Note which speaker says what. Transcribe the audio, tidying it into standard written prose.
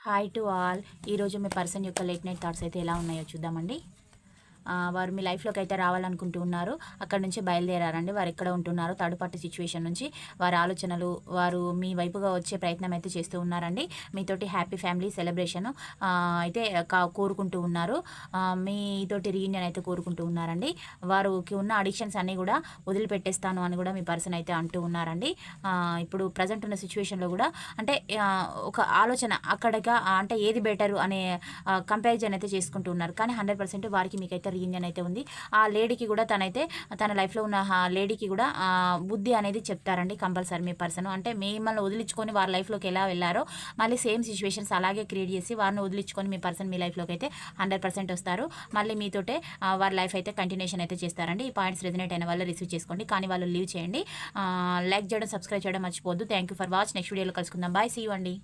Speaker 1: Hi to all. ఈరోజు మీ person యొక్క late night thoughts అయితే ఎలా ఉన్నాయో చూద్దామండి. వారు మీ లైఫ్లోకి అయితే రావాలనుకుంటూ ఉన్నారు. అక్కడ నుంచి బయలుదేరారండి. వారు ఎక్కడ ఉంటున్నారో థర్డ్ పార్టీ సిచ్యువేషన్ నుంచి వారి ఆలోచనలు, వారు మీ వైపుగా వచ్చే ప్రయత్నం అయితే చేస్తూ ఉన్నారండి. మీతోటి హ్యాపీ ఫ్యామిలీ సెలబ్రేషన్ అయితే కోరుకుంటూ ఉన్నారు. మీతోటి రీయూనియన్ అయితే కోరుకుంటూ ఉన్నారండి. వారికి ఉన్న అడిక్షన్స్ అన్నీ కూడా వదిలిపెట్టేస్తాను అని కూడా మీ పర్సన్ అయితే అంటూ ఉన్నారండి. ఇప్పుడు ప్రజెంట్ ఉన్న సిచ్యువేషన్లో కూడా అంటే ఒక ఆలోచన అక్కడగా అంటే ఏది బెటరు అనే కంపారిజన్ అయితే చేసుకుంటూ ఉన్నారు. కానీ 100% వారికి మీకైతే రీయూనియన్ అయితే ఉంది. ఆ లేడీకి కూడా తన లైఫ్లో ఉన్న లేడీకి కూడా బుద్ధి అనేది చెప్తారండి కంపల్సరీ మీ పర్సన్. అంటే మిమ్మల్ని వదిలించుకొని వారి లైఫ్లోకి ఎలా వెళ్ళారో మళ్ళీ సేమ్ సిచ్యువేషన్స్ అలాగే క్రియేట్ చేసి వారిని వదిలించుకొని మీ పర్సన్ మీ లైఫ్లోకి అయితే 100% వస్తారు. మళ్ళీ మీతోటే వారి లైఫ్ అయితే కంటిన్యూషన్ అయితే చేస్తారండి. ఈ పాయింట్స్ రెజనేట్ అయిన వాళ్ళు రిసీవ్ చేసుకోండి, కానీ వాళ్ళు లీవ్ చేయండి. లైక్ చేయడం, సబ్స్క్రైబ్ చేయడం మర్చిపోవద్దు. Thank you for watch. Next వీడియోలో కలుసుకుందాం. బాయ్, సీ యూ అండి.